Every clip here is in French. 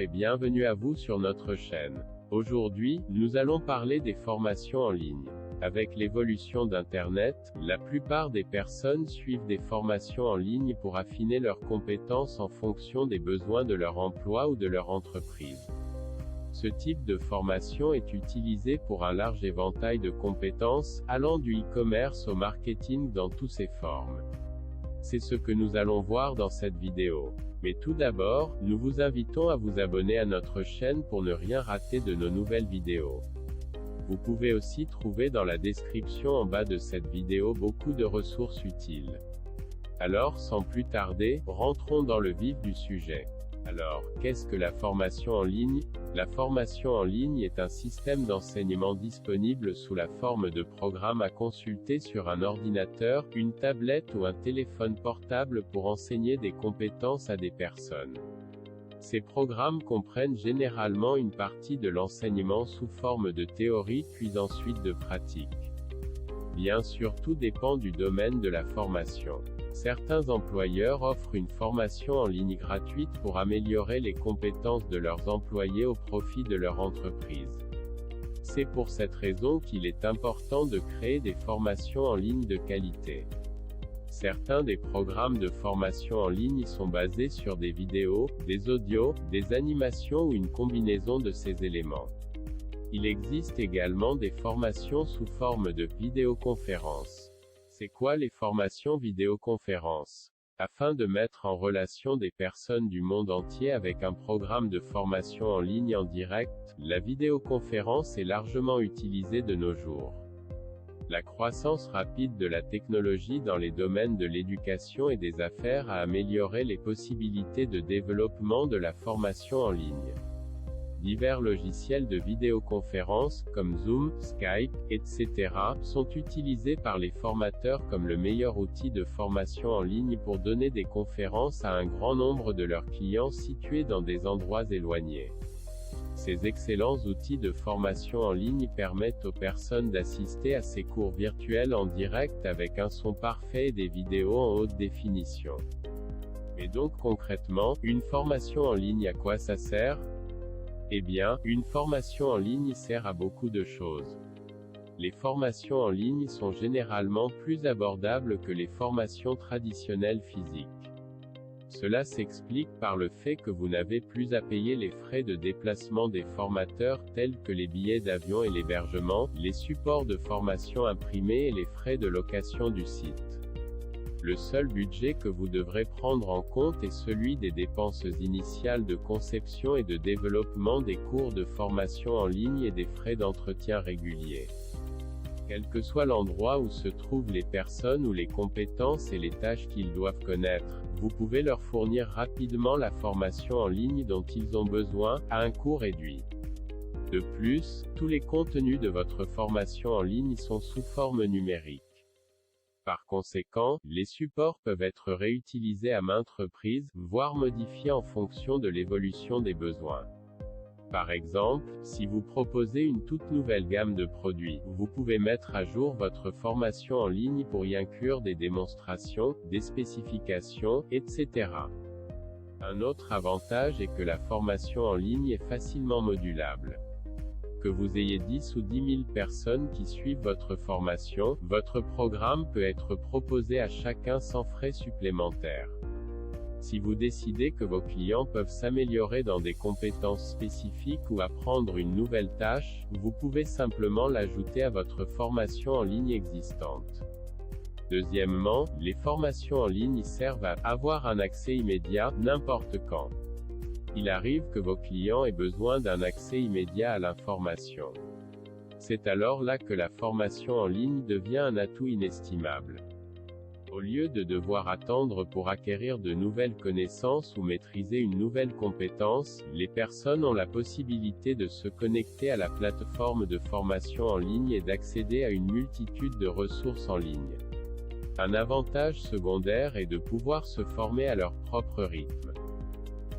et bienvenue à vous sur notre chaîne. Aujourd'hui, nous allons parler des formations en ligne. Avec l'évolution d'Internet, la plupart des personnes suivent des formations en ligne pour affiner leurs compétences en fonction des besoins de leur emploi ou de leur entreprise. Ce type de formation est utilisé pour un large éventail de compétences, allant du e-commerce au marketing dans toutes ses formes. C'est ce que nous allons voir dans cette vidéo. Mais tout d'abord, nous vous invitons à vous abonner à notre chaîne pour ne rien rater de nos nouvelles vidéos. Vous pouvez aussi trouver dans la description en bas de cette vidéo beaucoup de ressources utiles. Alors, sans plus tarder, rentrons dans le vif du sujet. Alors, qu'est-ce que la formation en ligne? La formation en ligne est un système d'enseignement disponible sous la forme de programmes à consulter sur un ordinateur, une tablette ou un téléphone portable pour enseigner des compétences à des personnes. Ces programmes comprennent généralement une partie de l'enseignement sous forme de théorie puis ensuite de pratique. Bien sûr, tout dépend du domaine de la formation. Certains employeurs offrent une formation en ligne gratuite pour améliorer les compétences de leurs employés au profit de leur entreprise. C'est pour cette raison qu'il est important de créer des formations en ligne de qualité. Certains des programmes de formation en ligne sont basés sur des vidéos, des audios, des animations ou une combinaison de ces éléments. Il existe également des formations sous forme de vidéoconférences. C'est quoi les formations vidéoconférences? Afin de mettre en relation des personnes du monde entier avec un programme de formation en ligne en direct, la vidéoconférence est largement utilisée de nos jours. La croissance rapide de la technologie dans les domaines de l'éducation et des affaires a amélioré les possibilités de développement de la formation en ligne. Divers logiciels de vidéoconférence, comme Zoom, Skype, etc., sont utilisés par les formateurs comme le meilleur outil de formation en ligne pour donner des conférences à un grand nombre de leurs clients situés dans des endroits éloignés. Ces excellents outils de formation en ligne permettent aux personnes d'assister à ces cours virtuels en direct avec un son parfait et des vidéos en haute définition. Et donc concrètement, une formation en ligne à quoi ça sert? Eh bien, une formation en ligne sert à beaucoup de choses. Les formations en ligne sont généralement plus abordables que les formations traditionnelles physiques. Cela s'explique par le fait que vous n'avez plus à payer les frais de déplacement des formateurs tels que les billets d'avion et l'hébergement, les supports de formation imprimés et les frais de location du site. Le seul budget que vous devrez prendre en compte est celui des dépenses initiales de conception et de développement des cours de formation en ligne et des frais d'entretien réguliers. Quel que soit l'endroit où se trouvent les personnes ou les compétences et les tâches qu'ils doivent connaître, vous pouvez leur fournir rapidement la formation en ligne dont ils ont besoin, à un coût réduit. De plus, tous les contenus de votre formation en ligne sont sous forme numérique. Par conséquent, les supports peuvent être réutilisés à maintes reprises, voire modifiés en fonction de l'évolution des besoins. Par exemple, si vous proposez une toute nouvelle gamme de produits, vous pouvez mettre à jour votre formation en ligne pour y inclure des démonstrations, des spécifications, etc. Un autre avantage est que la formation en ligne est facilement modulable. Que vous ayez 10 ou 10 000 personnes qui suivent votre formation, votre programme peut être proposé à chacun sans frais supplémentaires. Si vous décidez que vos clients peuvent s'améliorer dans des compétences spécifiques ou apprendre une nouvelle tâche, vous pouvez simplement l'ajouter à votre formation en ligne existante. Deuxièmement, les formations en ligne servent à avoir un accès immédiat, n'importe quand. Il arrive que vos clients aient besoin d'un accès immédiat à l'information. C'est alors là que la formation en ligne devient un atout inestimable. Au lieu de devoir attendre pour acquérir de nouvelles connaissances ou maîtriser une nouvelle compétence, les personnes ont la possibilité de se connecter à la plateforme de formation en ligne et d'accéder à une multitude de ressources en ligne. Un avantage secondaire est de pouvoir se former à leur propre rythme.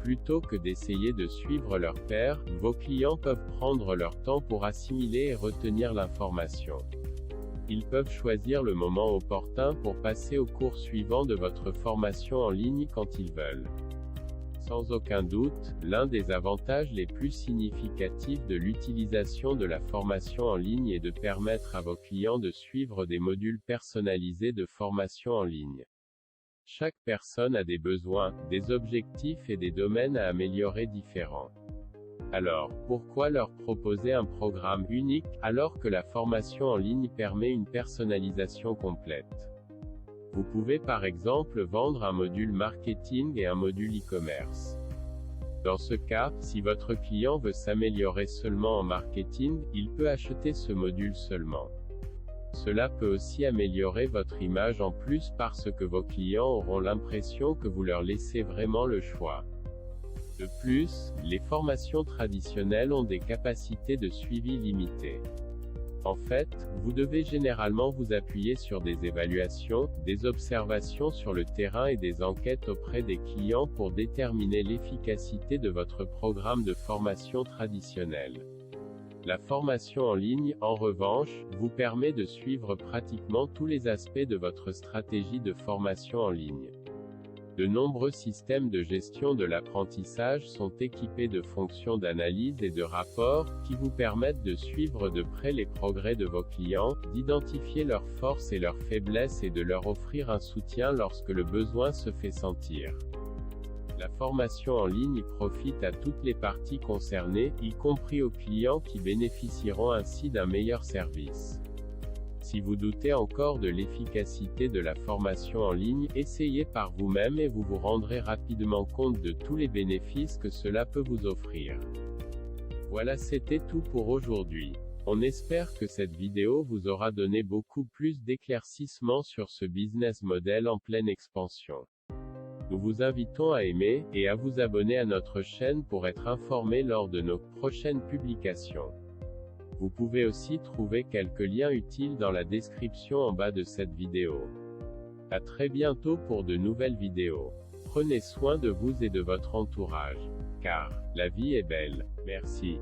Plutôt que d'essayer de suivre leurs pairs, vos clients peuvent prendre leur temps pour assimiler et retenir l'information. Ils peuvent choisir le moment opportun pour passer au cours suivant de votre formation en ligne quand ils veulent. Sans aucun doute, l'un des avantages les plus significatifs de l'utilisation de la formation en ligne est de permettre à vos clients de suivre des modules personnalisés de formation en ligne. Chaque personne a des besoins, des objectifs et des domaines à améliorer différents. Alors, pourquoi leur proposer un programme unique, alors que la formation en ligne permet une personnalisation complète? Vous pouvez par exemple vendre un module marketing et un module e-commerce. Dans ce cas, si votre client veut s'améliorer seulement en marketing, il peut acheter ce module seulement. Cela peut aussi améliorer votre image en plus parce que vos clients auront l'impression que vous leur laissez vraiment le choix. De plus, les formations traditionnelles ont des capacités de suivi limitées. En fait, vous devez généralement vous appuyer sur des évaluations, des observations sur le terrain et des enquêtes auprès des clients pour déterminer l'efficacité de votre programme de formation traditionnel. La formation en ligne, en revanche, vous permet de suivre pratiquement tous les aspects de votre stratégie de formation en ligne. De nombreux systèmes de gestion de l'apprentissage sont équipés de fonctions d'analyse et de rapport, qui vous permettent de suivre de près les progrès de vos clients, d'identifier leurs forces et leurs faiblesses et de leur offrir un soutien lorsque le besoin se fait sentir. La formation en ligne profite à toutes les parties concernées, y compris aux clients qui bénéficieront ainsi d'un meilleur service. Si vous doutez encore de l'efficacité de la formation en ligne, essayez par vous-même et vous vous rendrez rapidement compte de tous les bénéfices que cela peut vous offrir. Voilà, c'était tout pour aujourd'hui. On espère que cette vidéo vous aura donné beaucoup plus d'éclaircissements sur ce business model en pleine expansion. Nous vous invitons à aimer, et à vous abonner à notre chaîne pour être informé lors de nos prochaines publications. Vous pouvez aussi trouver quelques liens utiles dans la description en bas de cette vidéo. À très bientôt pour de nouvelles vidéos. Prenez soin de vous et de votre entourage. Car la vie est belle. Merci.